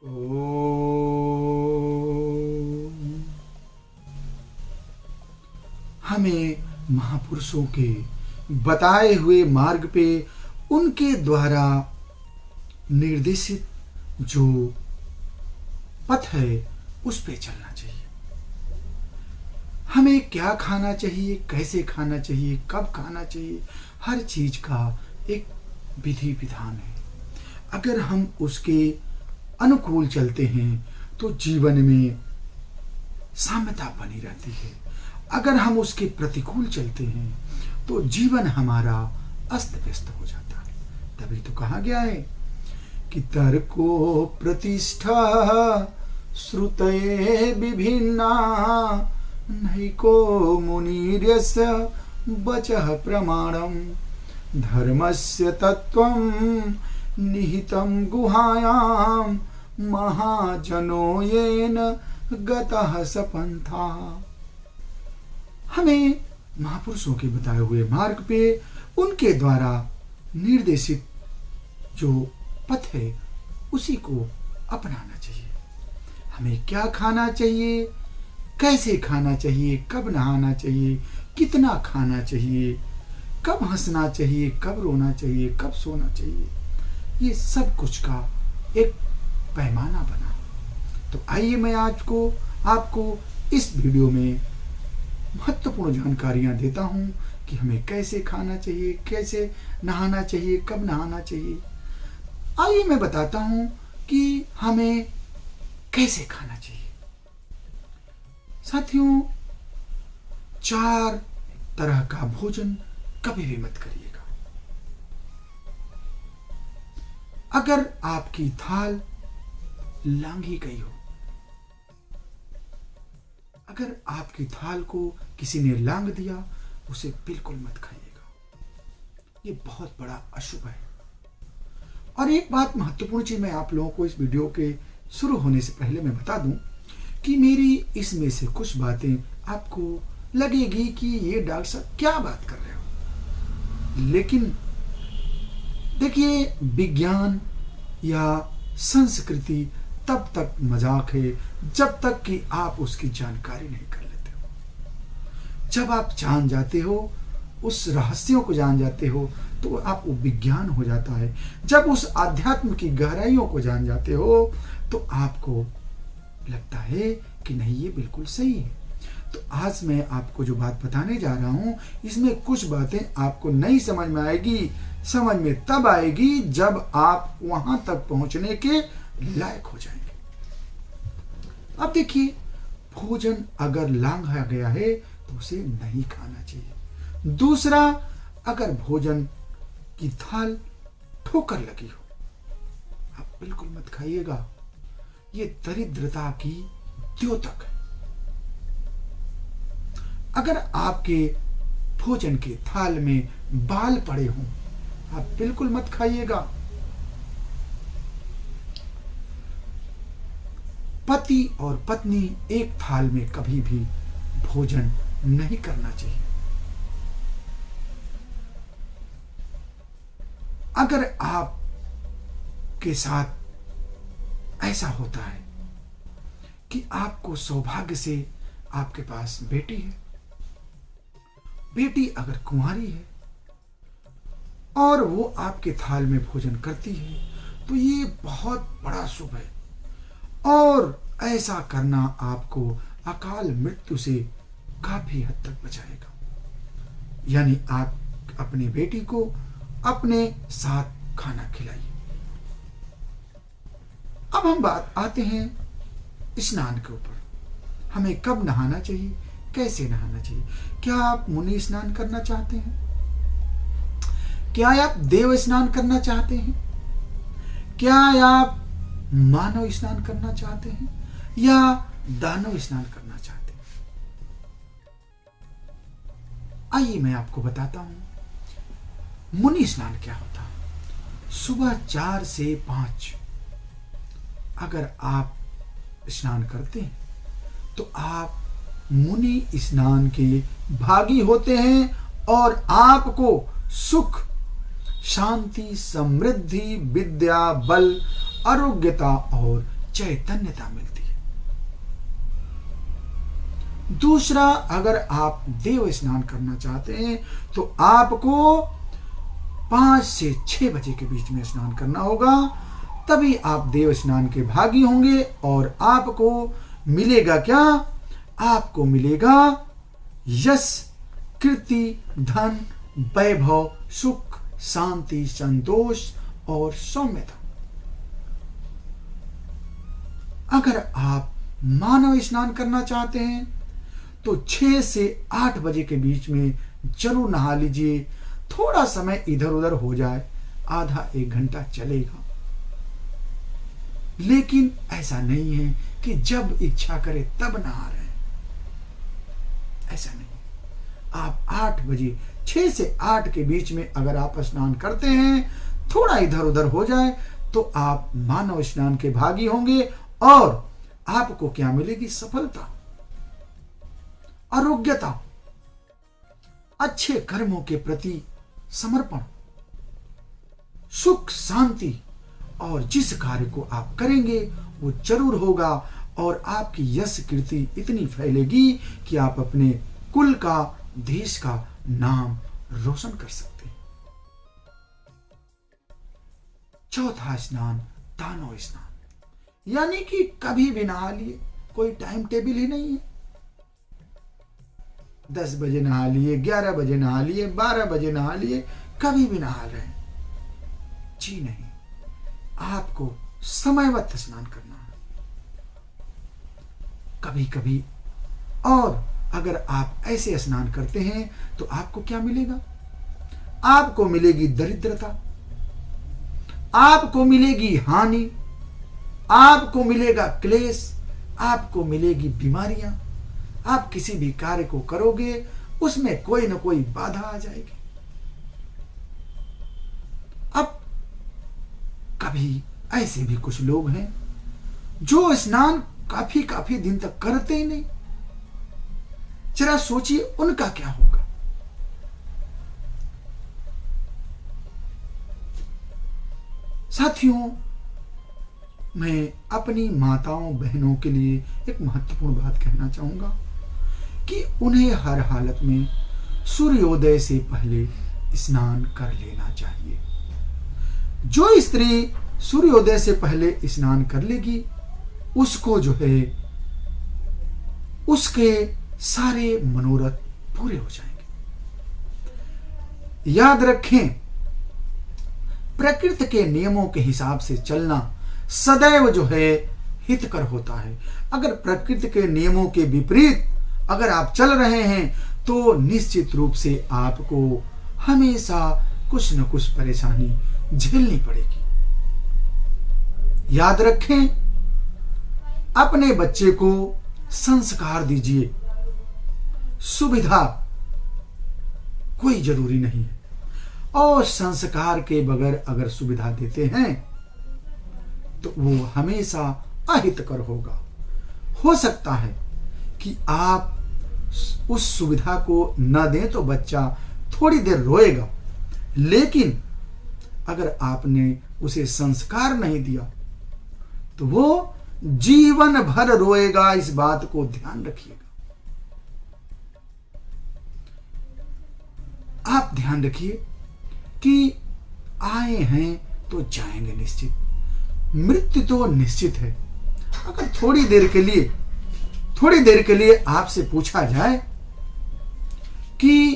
ओम। हमें महापुरुषों के बताए हुए मार्ग पे उनके द्वारा निर्देशित जो पथ है उस पे चलना चाहिए। हमें क्या खाना चाहिए, कैसे खाना चाहिए, कब खाना चाहिए, हर चीज का एक विधि विधान है। अगर हम उसके अनुकूल चलते हैं तो जीवन में साम्यता बनी रहती है। अगर हम उसके प्रतिकूल चलते हैं तो जीवन हमारा अस्त व्यस्त हो जाता है। तभी तो कहा गया है कि तर्को प्रतिष्ठा श्रुतये विभिन्ना नैको मुनिर्यस्य वचः प्रमाणम धर्मस्य तत्त्वं निहितं गुहायां महाजनो येन गतः स पंथः। हमें महापुरुषों के बताए हुए मार्ग पे उनके द्वारा निर्देशित जो पथ है उसी को अपनाना चाहिए। हमें क्या खाना चाहिए, कैसे खाना चाहिए, कब नहाना चाहिए, कितना खाना चाहिए, कब हंसना चाहिए, कब रोना चाहिए, कब सोना चाहिए, ये सब कुछ का एक पैमाना बना। तो आइए मैं आज को आपको इस वीडियो में महत्वपूर्ण जानकारियां देता हूं कि हमें कैसे खाना चाहिए, कैसे नहाना चाहिए, कब नहाना चाहिए। आइए मैं बताता हूं कि हमें कैसे खाना चाहिए। साथियों, 4 तरह का भोजन कभी भी मत करिएगा। अगर आपकी थाल लांघी गई हो, अगर आपकी थाल को किसी ने लांघ दिया, उसे बिल्कुल मत खाइएगा। ये बहुत बड़ा अशुभ है। और एक बात महत्वपूर्ण चीज मैं आप लोगों को इस वीडियो के शुरू होने से पहले मैं बता दूं कि मेरी इसमें से कुछ बातें आपको लगेगी कि ये डॉक्टर साहब क्या बात कर रहे हो, लेकिन देखिए, विज्ञान या संस्कृति तब तक मजाक है जब तक कि आप उसकी जानकारी नहीं कर लेते हो। जब आप जान जाते हो, उस रहस्यों को जान जाते हो, तो आपको विज्ञान हो जाता है। जब उस आध्यात्म की गहराइयों को जान जाते हो तो आपको लगता है कि नहीं, ये बिल्कुल सही है। तो आज मैं आपको जो बात बताने जा रहा हूं, इसमें कुछ बातें आपको नहीं समझ में आएगी। समझ में तब आएगी जब आप वहां तक पहुंचने के लायक हो जाएंगे। अब देखिए, भोजन अगर लांघा गया है तो उसे नहीं खाना चाहिए। दूसरा, अगर भोजन की थाल ठोकर लगी हो, आप बिल्कुल मत खाइएगा। ये दरिद्रता की द्योतक है। अगर आपके भोजन के थाल में बाल पड़े हों, आप बिल्कुल मत खाइएगा। पति और पत्नी एक थाल में कभी भी भोजन नहीं करना चाहिए। अगर आप के साथ ऐसा होता है कि आपको सौभाग्य से आपके पास बेटी है, बेटी अगर कुंवारी है और वो आपके थाल में भोजन करती है, तो ये बहुत बड़ा शुभ है। और ऐसा करना आपको अकाल मृत्यु से काफी हद तक बचाएगा। यानी आप अपनी बेटी को अपने साथ खाना खिलाइए। अब हम बात आते हैं स्नान के ऊपर। हमें कब नहाना चाहिए, कैसे नहाना चाहिए। क्या आप मुनि स्नान करना चाहते हैं? क्या आप देव स्नान करना चाहते हैं? क्या आप मानव स्नान करना चाहते हैं या दानव स्नान करना चाहते हैं? आइए मैं आपको बताता हूं मुनि स्नान क्या होता है। सुबह 4 से 5 अगर आप स्नान करते हैं तो आप मुनि स्नान के भागी होते हैं और आपको सुख, शांति, समृद्धि, विद्या, बल, आरोग्यता और चैतन्यता मिलती है। दूसरा, अगर आप देव स्नान करना चाहते हैं तो आपको 5 से 6 बजे के बीच में स्नान करना होगा, तभी आप देव स्नान के भागी होंगे। और आपको मिलेगा क्या? आपको मिलेगा यश, कीर्ति, धन, वैभव, सुख, शांति, संतोष और सौम्यता। अगर आप मानव स्नान करना चाहते हैं तो 6 से 8 बजे के बीच में जरूर नहा लीजिए। थोड़ा समय इधर उधर हो जाए, आधा 1 घंटा चलेगा, लेकिन ऐसा नहीं है कि जब इच्छा करे तब नहा रहे हैं। ऐसा नहीं। आप 8 बजे, 6 से 8 के बीच में अगर आप स्नान करते हैं, थोड़ा इधर उधर हो जाए, तो आप मानव स्नान के भागी होंगे। और आपको क्या मिलेगी? सफलता, आरोग्यता, अच्छे कर्मों के प्रति समर्पण, सुख, शांति। और जिस कार्य को आप करेंगे वो जरूर होगा। और आपकी यश, कीर्ति इतनी फैलेगी कि आप अपने कुल का, देश का नाम रोशन कर सकते हैं। चौथा स्नान, दानव स्नान, यानी कि कभी भी नहा लिए, कोई टाइम टेबल ही नहीं है। 10 बजे नहा लिए, 11 बजे नहा लिए, 12 बजे नहा लिए, कभी भी नहा रहे हैं। जी नहीं, आपको समयवत स्नान करना है, कभी कभी। और अगर आप ऐसे स्नान करते हैं तो आपको क्या मिलेगा? आपको मिलेगी दरिद्रता, आपको मिलेगी हानि, आपको मिलेगा क्लेश, आपको मिलेगी बीमारियां। आप किसी भी कार्य को करोगे उसमें कोई ना कोई बाधा आ जाएगी। अब कभी ऐसे भी कुछ लोग हैं जो स्नान काफी दिन तक करते ही नहीं। जरा सोचिए उनका क्या होगा। साथियों, मैं अपनी माताओं बहनों के लिए एक महत्वपूर्ण बात कहना चाहूंगा कि उन्हें हर हालत में सूर्योदय से पहले स्नान कर लेना चाहिए। जो स्त्री सूर्योदय से पहले स्नान कर लेगी उसको जो है उसके सारे मनोरथ पूरे हो जाएंगे। याद रखें, प्रकृति के नियमों के हिसाब से चलना सदैव जो है हितकर होता है। अगर प्रकृति के नियमों के विपरीत अगर आप चल रहे हैं तो निश्चित रूप से आपको हमेशा कुछ न कुछ परेशानी झेलनी पड़ेगी। याद रखें, अपने बच्चे को संस्कार दीजिए। सुविधा कोई जरूरी नहीं है, और संस्कार के बगैर अगर सुविधा देते हैं तो वो हमेशा अहितकर होगा। हो सकता है कि आप उस सुविधा को न दें तो बच्चा थोड़ी देर रोएगा, लेकिन अगर आपने उसे संस्कार नहीं दिया तो वो जीवन भर रोएगा। इस बात को ध्यान रखिएगा। आप ध्यान रखिए कि आए हैं तो जाएंगे निश्चित, मृत्यु तो निश्चित है। अगर थोड़ी देर के लिए आपसे पूछा जाए कि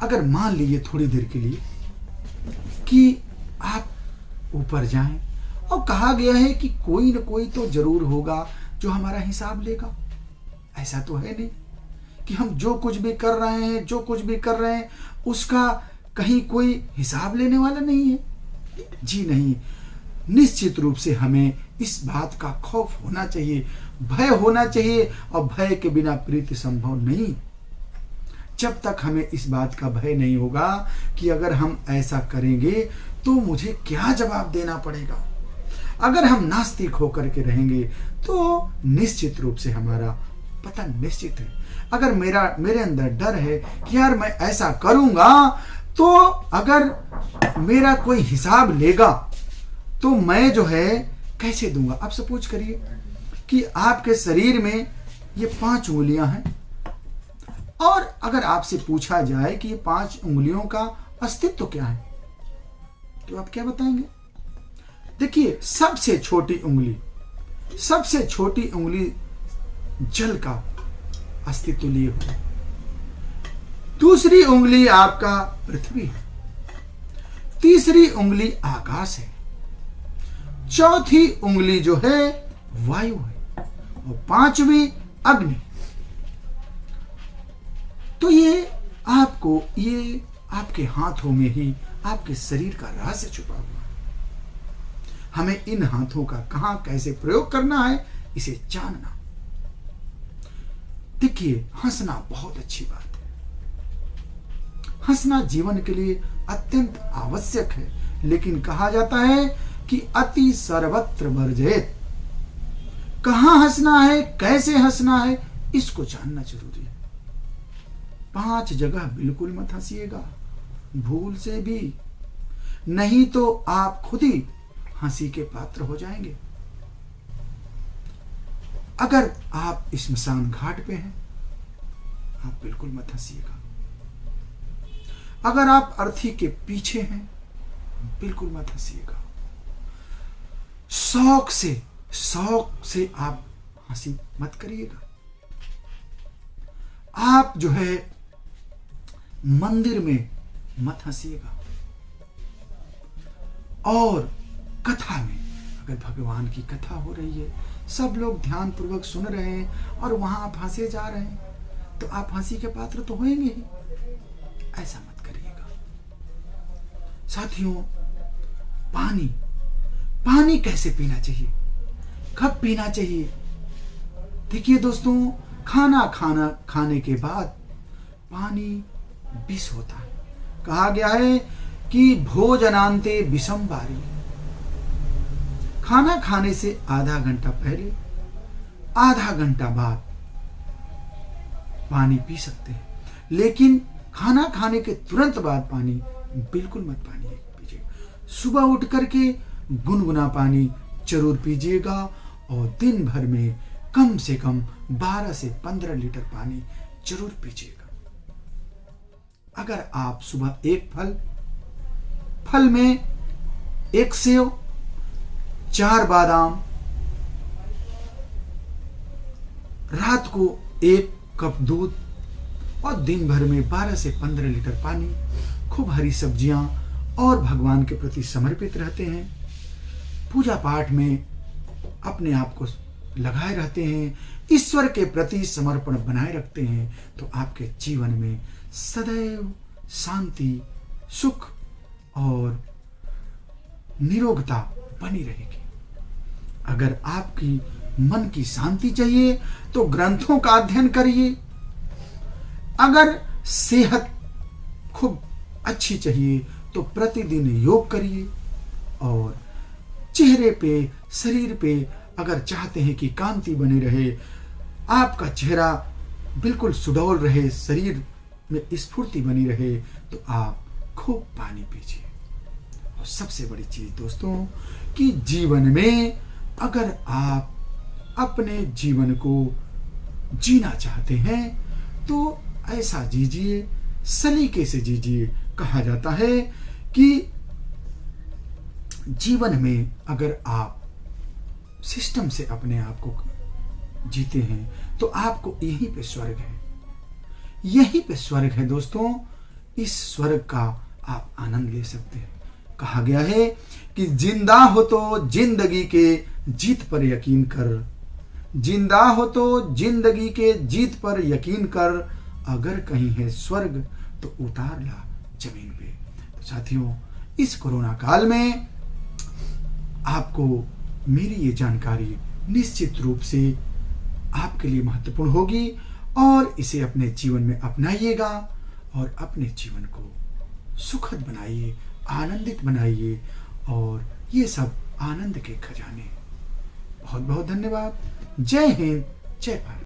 अगर मान लीजिए थोड़ी देर के लिए कि आप ऊपर जाएं और कहा गया है कि कोई न कोई तो जरूर होगा जो हमारा हिसाब लेगा। ऐसा तो है नहीं कि हम जो कुछ भी कर रहे हैं उसका कहीं कोई हिसाब लेने वाला नहीं है। जी नहीं, निश्चित रूप से हमें इस बात का खौफ होना चाहिए, भय होना चाहिए, और भय के बिना प्रीति संभव नहीं। जब तक हमें इस बात का भय नहीं होगा कि अगर हम ऐसा करेंगे तो मुझे क्या जवाब देना पड़ेगा, अगर हम नास्तिक होकर के रहेंगे तो निश्चित रूप से हमारा पतन निश्चित है। अगर मेरे अंदर डर है कि यार मैं ऐसा करूंगा तो अगर मेरा कोई हिसाब लेगा तो मैं जो है कैसे दूंगा? अब सपोज करिए कि आपके शरीर में ये 5 उंगलियां हैं और अगर आपसे पूछा जाए कि ये 5 उंगलियों का अस्तित्व क्या है, तो आप क्या बताएंगे? देखिए, सबसे छोटी उंगली जल का अस्तित्व लिए हुए, दूसरी उंगली आपका पृथ्वी है, तीसरी उंगली आकाश है, चौथी उंगली जो है वायु है और 5वीं अग्नि। तो ये आपके हाथों में ही आपके शरीर का रहस्य छुपा हुआ है। हमें इन हाथों का कहां कैसे प्रयोग करना है, इसे जानना। देखिए, हंसना बहुत अच्छी बात है। हंसना जीवन के लिए अत्यंत आवश्यक है, लेकिन कहा जाता है कि अति सर्वत्र वर्जयेत। कहां हंसना है, कैसे हंसना है, इसको जानना जरूरी है। 5 जगह बिल्कुल मत हंसिएगा, भूल से भी, नहीं तो आप खुद ही हंसी के पात्र हो जाएंगे। अगर आप स्मशान घाट पे हैं, आप बिल्कुल मत हंसिएगा। अगर आप अर्थी के पीछे हैं, बिल्कुल मत हंसिएगा। शौक से आप हंसी मत करिएगा। आप जो है मंदिर में मत हंसिएगा। और कथा में, अगर भगवान की कथा हो रही है, सब लोग ध्यान पूर्वक सुन रहे हैं और वहां आप हंसे जा रहे हैं, तो आप हंसी के पात्र तो होंगे ही। ऐसा मत करिएगा। साथियों, पानी कैसे पीना चाहिए, कब पीना चाहिए? देखिए दोस्तों, खाने के बाद पानी विष होता है। कहा गया है कि भोजनांते विषम बारी। खाना खाने से आधा घंटा पहले, आधा घंटा बाद पानी पी सकते हैं, लेकिन खाना खाने के तुरंत बाद पानी बिल्कुल मत पीजिए। सुबह उठ करके गुनगुना पानी जरूर पीजिएगा और दिन भर में कम से कम 12 से 15 लीटर पानी जरूर पीजिएगा। अगर आप सुबह एक फल में 1 सेव, 4 बादाम, रात को 1 कप दूध और दिन भर में 12 से 15 लीटर पानी, खूब हरी सब्जियां और भगवान के प्रति समर्पित रहते हैं, पूजा पाठ में अपने आप को लगाए रहते हैं, ईश्वर के प्रति समर्पण बनाए रखते हैं, तो आपके जीवन में सदैव शांति, सुख और निरोगता बनी रहेगी। अगर आपकी मन की शांति चाहिए तो ग्रंथों का अध्ययन करिए। अगर सेहत खूब अच्छी चाहिए तो प्रतिदिन योग करिए। और चेहरे पे, शरीर पे अगर चाहते हैं कि कांति बनी रहे, आपका चेहरा बिल्कुल सुडौल रहे, शरीर में स्फूर्ति बनी रहे, तो आप खूब पानी पीजिए। और सबसे बड़ी चीज दोस्तों, कि जीवन में अगर आप अपने जीवन को जीना चाहते हैं तो ऐसा जीजिए, सलीके से जीजिए। कहा जाता है कि जीवन में अगर आप सिस्टम से अपने आप को जीते हैं तो आपको यहीं पे स्वर्ग है, यहीं पे स्वर्ग है दोस्तों। इस स्वर्ग का आप आनंद ले सकते हैं। कहा गया है कि जिंदा हो तो जिंदगी के जीत पर यकीन कर, जिंदा हो तो जिंदगी के जीत पर यकीन कर, अगर कहीं है स्वर्ग तो उतार ला जमीन पे। तो साथियों, इस कोरोना काल में आपको मेरी ये जानकारी निश्चित रूप से आपके लिए महत्वपूर्ण होगी और इसे अपने जीवन में अपनाइएगा और अपने जीवन को सुखद बनाइए, आनंदित बनाइए और ये सब आनंद के खजाने। बहुत बहुत धन्यवाद। जय हिंद, जय भारत।